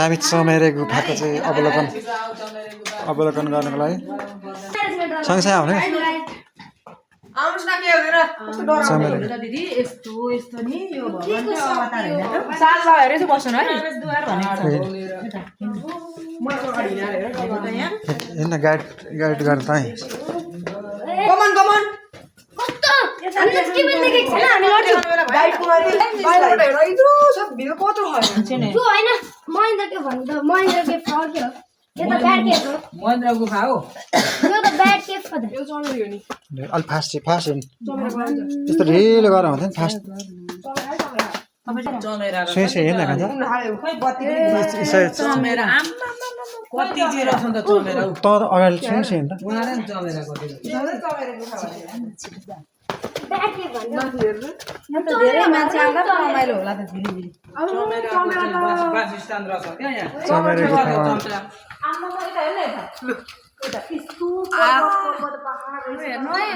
हामी चमेरे गुफाको चाहिँ अवलोकन गर्नको लागि सँगसँगै आउने गाइड गर्नु त महेन्द्र गुफा हो अलि फास्ट यस्तो ढिलो गरेर हुँदैन फास्ट सुई हेर्न खान्छ तर अगाडि सुई हेर्न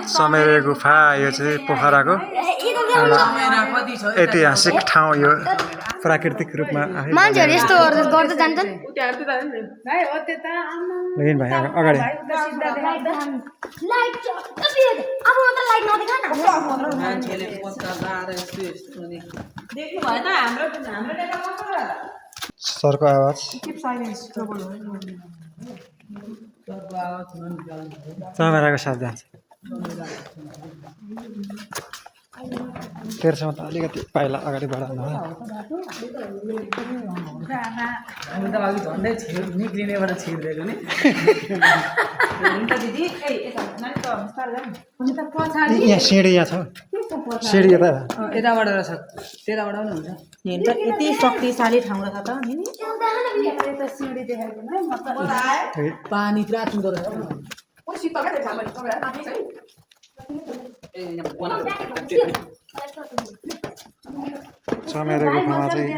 चमेरे गुफा यो चाहिँ पोखराको ऐतिहासिक ठाउँ यो प्राकृतिक रूपमा मान्छेहरु यस्तो गर्दै जान्छन् लेकिन भाइ अगाडि लाइट अब मात्र लाइट नदेखा न मान्छेले पत्ता बार देख्नु भएन हाम्रो सरको आवाज चमेराको साथ जान्छ तेर्सोमा त अलिकति पाइला अगाडि बढाउनु हो हामी त अघि झन्डै निक्लिनेबाट छिर्दिएको नि यहाँ सिँढी यहाँ छ सिँढी यताबाट रहेछ त्यताबाट पनि हुन्छ हेर्नु त यति शक्तिशाली ठाउँ रहेछ त पानी पुरा चुँदो रहेछ चमेरे गुफामा चाहिँ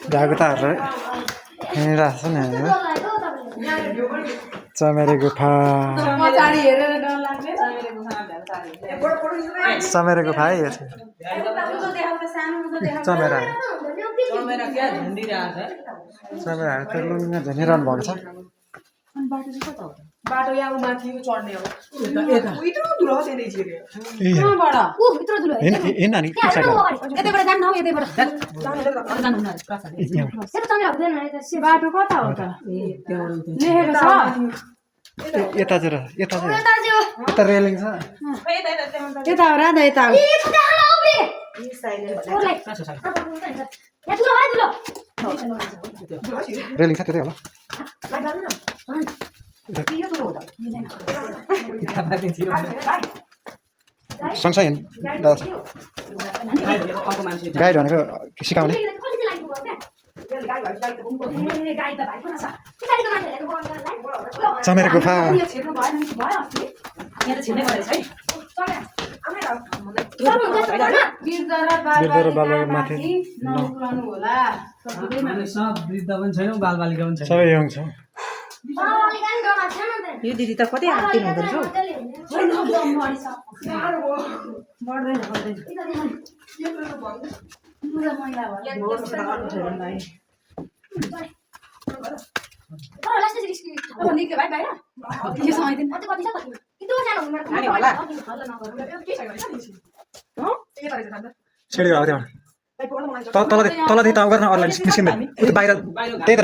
जागुताहरू हिँडिरहेको छ नि होइन चमेरे गुफा चमेरे गुफा है यो चाहिँ चमेरा चमेराहरू त लुङ्गा झनिरहनु भएको छ बाटो यहाँ माथि चढ्ने हो बाटो कता हो त यता रेलिङ छ यता हो राधा यता रेलिङ छ त्यतै होला सँगसँगै गाइड भनेको सिकाउने चमेरे गुफा माथि सबै यङ छ यो दिदी त कतै हात्ती हुँदो रहेछ सिँढी हो तलदेखि त गर्न अरूलाई निस्किँदैन उता बाहिर त्यही त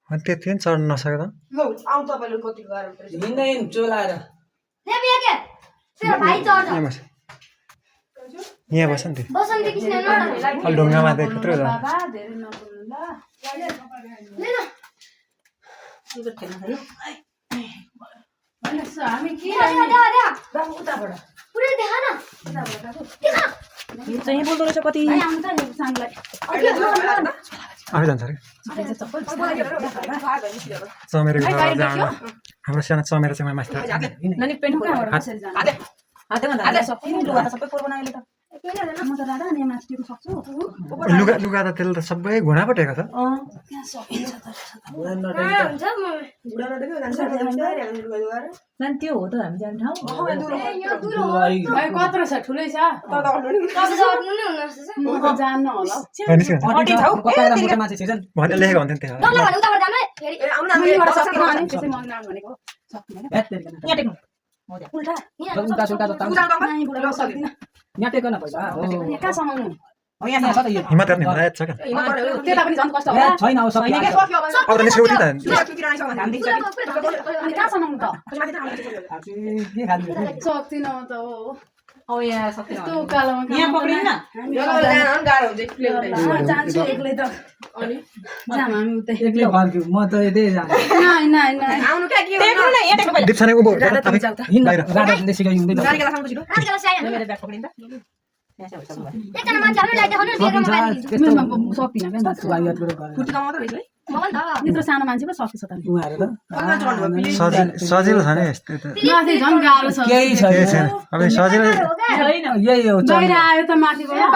त्यति पनि चढ्नु नसक्यो यहाँ बस नि त्यो ढुङ्गामा त्यत्रो बोल्दो रहेछ कति आफै जान्छ अरे चमेरे हाम्रो सानो चमेरे चाहिँ माथि म त राधा अनि माथि टेक्न सक्छु लुगा त त्यसले त सबै घुँडा पटेको छ त्यहाँ सकिन्छ त नानी त्यो हो त हामी जाने ठाउँ कत्रो छ ठुलै छ म त जान्न होला भनेर लेखेको हुन्थ्यो त्यहाँ यहाँ टेक न पैसा कहाँ समाउनु यहाँ छ त यो हिम्मत गर्ने हुँदा छ क्या त्यता पनि झन् कष्ट होला छैन अब सबै अब त निस्क्यो नि त कहाँ समाउनु त के खानु सक्दिनँ म त हो अब यहाँ सक्दैन यस्तो उकालोमा यहाँ पक्रिनु न जान्छु एक्लै त जाम हामी उतै एक्लै फर्क्यो म त यतै जान्छु दिप्स नै उभो बाहिर राधा सिकाइ हुँदैन एकजना मान्छे आउनु लाइट देखाउनु बिहेको मोबाइल दिन्छु सक्दिनँ क्या यत्रो सानो मान्छे पो सकिन्छ त उहाँहरू त सजिलो छ नि यस्तो त माथि झन् गाह्रो छ केही छैन केही छैन अब सजिलो यही हो बाहिर आयो त माथिबाट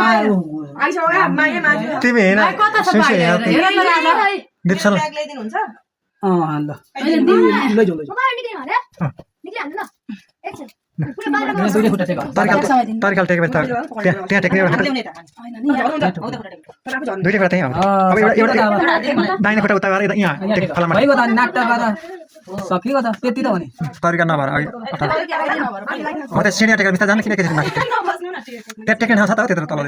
तिमी हेर कता छ बाहिर हेर त राजा दिप्सलाई ल दिन्न लैजाऊ लैजाऊ मोबाइल निक्लिनु अरे निक्लिहाल्नु ल एकछिन पुरै बाहिर दुईटै खुट्टा टेक तरिकाल टेकेपछि त त्यहाँ टेक्ने एउटा दुईटै कुरा त्यहीँ अब एउटा दाहिने खुट्टा उता गरेर यहाँ फलामा भइगयो त नाट्टा गरेर सकियो त त्यति त हो नि तरिका नभएर अघि म त सिँढिया टेकेर बिस्तारै जानु किन माथि त्यहाँ टेक्ने ठाउँ छ त त्यत्रो तल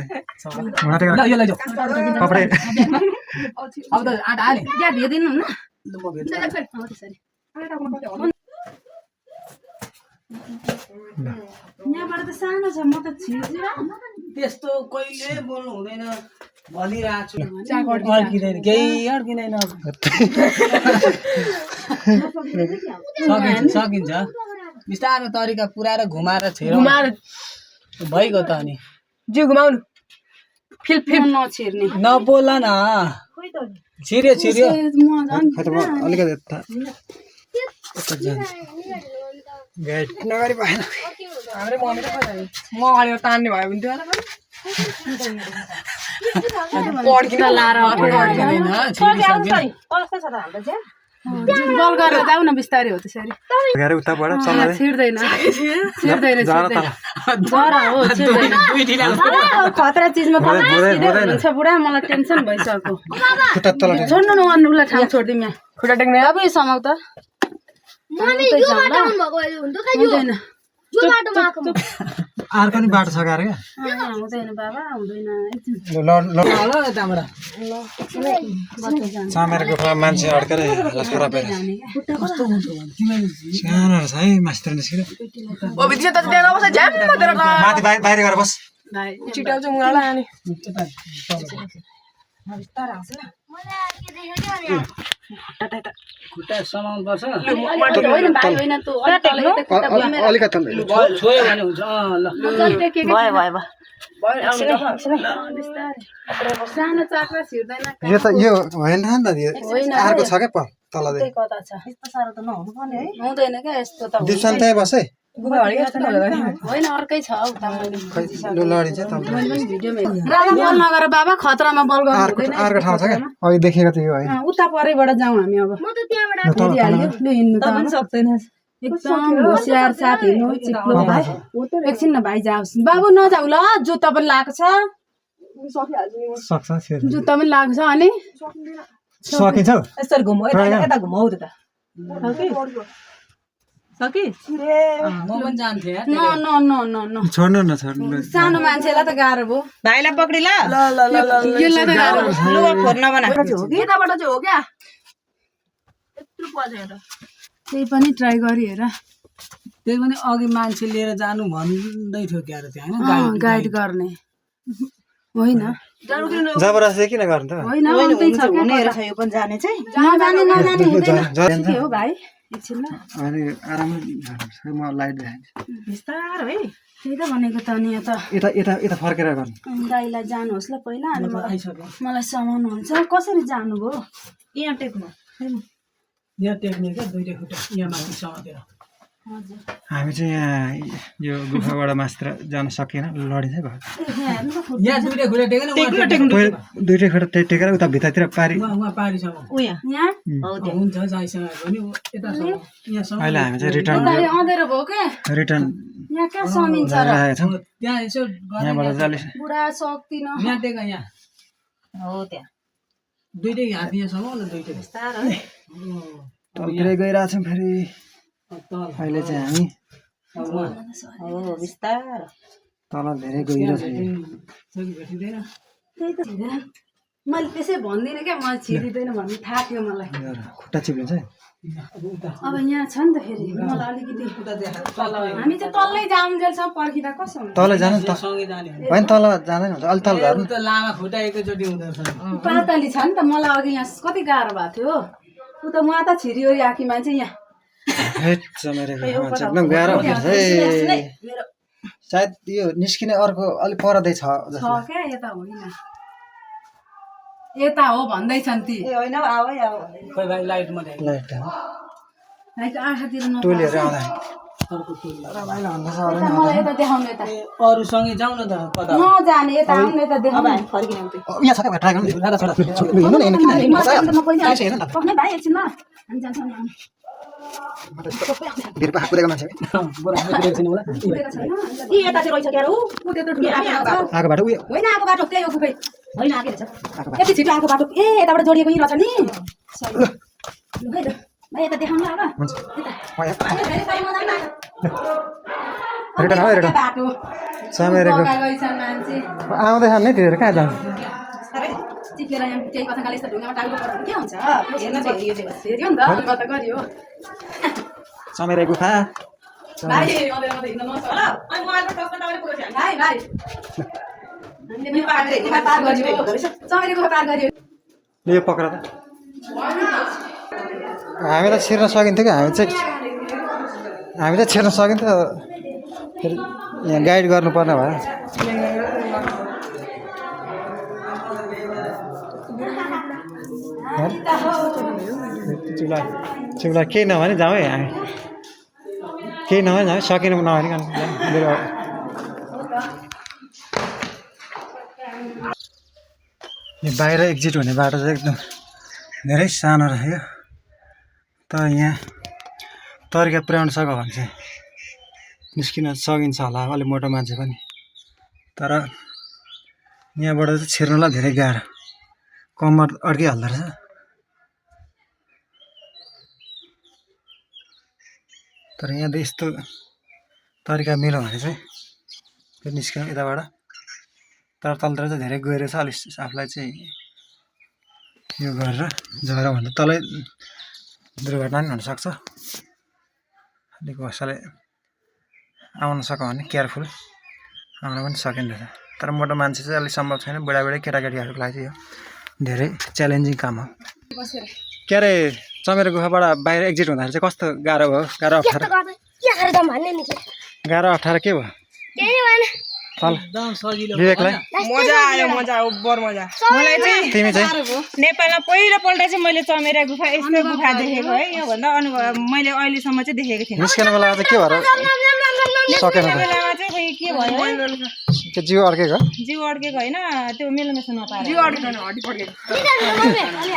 घुँडा टेकेर ल यो लैजाऊ कपडे अब त आँटा आयो नि त्यहाँ भेदिनु न ल म भेट्छु यहाँबाट त सानो छ म त छिर्छु त्यस्तो कहिले बोल्नु हुँदैन भनिरहेको छु अड्किँदैन केही अड्किँदैन सकिन्छ सकिन्छ बिस्तारो तरिका पुऱ्याएर घुमाएर छेर भइगयो त अनि जिउ घुमाउनु फिल नछिर्ने नबोल न छिर्यो छिर्यो अलिकति गाइड नगरी भएन म अगाडि तान्ने भयो भने त्यो पड्किन लाएर अड्किँदैन छिरिसक्यो बल गरेर जाऊ न बिस्तारै हो त्यसरी गएर उताबाट चल्दै छिर्दैन छिर्दैन जरा तल जरा हो छिर्दैन खतरा चिजमा हुन्छ बुढा मलाई टेन्सन भइसक्यो खुट्टा तल छोड्नु नगर्नुलाई ठाउँ छोडिदिउँ यहाँ खुट्टा टेक्ने अब समाउ त मम्मी यो बाटोमा भएको हुन्थ्यो त यो हुँदैन यो बाटोमा आएको अर्को नि बाटो छ गाह्रो क्या हुँदैन बाबा हुँदैन ल यताबाट चामेर गुफा मान्छे अड्केर खराब भएर सानो रहेछ है मास्टर निस्किनु माथि बाहिर गएर बस छिटाउँछु मुलालाई अनि खुट्टा समाउनु पर्छ होइन भाइ होइन तँ अलिकति छोयो भने हुन्छ ल सानो चाक्रा छिर्दैन यो त यो होइन नि त अर्को छ क्या तलदेखि कता छ यस्तो साह्रो त नहुनु पर्ने है हुँदैन क्या यस्तो त दिप्सन त्यहीँ बस है होइन अर्कै छ लडिन्छ राजा बल नगर बाबा खतरामा बल गर्नु हुँदैन अर्को ठाउँ छ क्या अघि देखेको थियो है उता परैबाट जाउँ हामी अब म त त्यहाँबाट हेरिहाल्यो लु हिँड्नु त सक्दैन एकदम होसियार साथ हिँड्नु चिप्लो भाइ एकछिन न भाइ जाओस् बाबु नजाऊ ल जुत्ता पनि लगाएको छ सक्छ जुत्ता पनि लगाएको छ अनि सकिन्छ यसरी घुमाउ यता घुमाउ त सकि म पनि जान्थे न न न न न छोड्नु न छोड्नु सानो मान्छेलाई त गाह्रो भयो भाइलाई पक्रि ल यसलाई त गाह्रो यताबाट चाहिँ हो क्या यत्रो पर्छ हेर त्यही पनि ट्राई गरी हेर त्यही पनि अघि मान्छे लिएर जानु भन्दै थियो क्यारे त्यहाँ होइन गाइड गर्ने होइन जबरजस्ती किन गर्नु त होइन अन्तै छ नजाने नजाने हुँदैन के हो भाइ एकछिन ल अनि आरामले म लाइट देखाउँछु बिस्तारो है त्यही त भनेको त नि त यता यता यता फर्केर गर्नु दाइलाई जानुहोस् ल पहिला अनि मलाई समाउनुहुन्छ कसरी जानुभयो यहाँ टेक्नु क्या दुईटै खुट्टा यहाँ माथि समातेर हामी चाहिँ यहाँ यो गुफाबाट मास्त्र जान सकेन लडिन्छ भयो यहाँ दुईटा खुट्टा टेकेन दुइटै खुट्टा टेकेर उता भित्रतिर पारी उहाँ पारिसम्म यहाँ हुन्छ जाइसँग पनि यतासम्म यहाँसम्म अहिले हामी चाहिँ रिटर्न अँधेरो भयो के रिटर्न यहाँ कहाँ समिन्छ र गइरहेका छौँ त्यहाँ यसो यहाँबाट चाहिँ अलिक बुढा सक्दिन यहाँ टेक यहाँ हो त्यहाँ दुईटै हात यहाँसम्म न दुईटै तलतिरै गइरहेछौँ फेरि अहिले चाहिँ हामी हो बिस्तार तल धेरै गहिरो छ यो। भेटिँदैन त्यही त मैले त्यसै भन्दिनँ क्या मलाई छिरिँदैन भन्ने थाहा थियो मलाई यो खुट्टा चिप्लिन्छ है अब यहाँ छ नि त फेरि मलाई अलिकति हामी चाहिँ तल्लै जाउन्जेलसम्म पर्खिँदा कसो हुन्छ तल जानु नि त सँगै जाने होइन तल जाँदैन हुन्छ अलि तल झर्नु त लामा खुट्टा एकैचोटि हुँदो रहेछ पातली छ नि त मलाई अघि यहाँ कति गाह्रो भएको थियो उता उहाँ त छिरिओरि आएकी मान्छे यहाँ हेट चमेरेको मान्छे एकदम गाह्रो हुन्छ है सायद यो निस्किने अर्को अलिक परदै छ छ क्या यता होइन यता हो भन्दैछन् ती ए होइन आऊ है आऊ खोइ भाइ लाइटमा देख लाइट आँखातिर टोलीहरू आउँदा मलाई यता देखाउनु यता अरूसँगै जाउँ न त कता नजाने यता आउनु यता देखाउनु फर्किने यहाँ छ क्या ट्राई गर्नु हिँड्नु न पक्नै भाइ एकछिन ल हामी जान्छौँ नि हामी भिर पाखा कुदेको मान्छे यी यता चाहिँ रहेछ क्या ऊ आएको बाटो उयो होइन आएको बाटो त्यही हो खुबै होइन आएको रहेछ यति छिटो आएको बाटो ए यताबाट जोडिएको यहीँ रहेछ नि भाइ यता देखाउनु अब हुन्छ रिटर्न हो रिटर्न बाटो चमेरेको गइछन् मान्छे आउँदैछन् नि तिनीहरू कहाँ जानु चिप्लेर यहाँ केही कथाकाले यस्तो ढुङ्गामा टाल्नु पर्यो भने के हुन्छ हेर्न चाहिँ हेऱ्यो नि त गत गरियो चमेरे गुफा भाइ अँधेरो मात्रै हिँड्न नसक्छ होला अनि मोबाइलको टचमा तपाईँले पुग्यो भाइ भाइ हामीले पार गरियो चमेरे गुफा पार गरियो यो पक्र त हामी त छिर्न सकिन्थ्यो कि हामी चाहिँ छिर्न सकिन्थ्यो फेरि यहाँ गाइड गर्नुपर्ने भयो चिउला केही नभने जाउँ है हामी केही नभने जाउँ सकेन नभनिकन मेरो यो बाहिर एक्जिट हुने बाटो चाहिँ एकदम धेरै सानो रह्यो त यहाँ तरिका पुर्याउन सक्यो भने चाहिँ निस्किन सकिन्छ होला अलिक मोटो मान्छे पनि तर यहाँबाट चाहिँ छिर्नलाई धेरै गाह्रो कम्मर अड्किहाल्दो रहेछ तर यहाँ यस्तो तरिका मिल्यो भने चाहिँ फेरि निस्क्यौँ यताबाट तर तलतिर चाहिँ धेरै गएर छ अलिक आफूलाई चाहिँ यो गरेर झऱ्यो भने तलै दुर्घटना पनि हुनसक्छ अलिक कसैले आउन सक्यो भने केयरफुल आउन पनि सकिँदैन तर मोटो मान्छे चाहिँ अलिक सम्भव छैन बुढाबुढी केटाकेटीहरूको लागि चाहिँ यो धेरै च्यालेन्जिङ काम हो के अरे चमेरे गुफाबाट बाहिर एक्जिट हुँदाखेरि चाहिँ कस्तो गाह्रो भयो गाह्रो अप्ठ्यारो के भयो एकदम सजिलो विवेकलाई मजा आयो बर मजा मलाई चाहिँ तिमी चाहिँ नेपालमा पहिलोपल्ट चाहिँ मैले चमेरा गुफा यस्तो गुफा देखेको है योभन्दा अनुभव मैले अहिलेसम्म चाहिँ देखेको थिइनँ निस्किनुको लागि चाहिँ के भएर सकेन त बेलामा चाहिँ खोइ के भयो के जिउ अड्केको जिउ अड्केको होइन त्यो मेलोमेसो नपाएर हामीभन्दा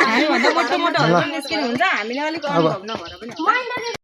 हामीभन्दा मोटो मोटोहरू निस्किनु हुन्छ हामीले अलिक अनुभव नभएर पनि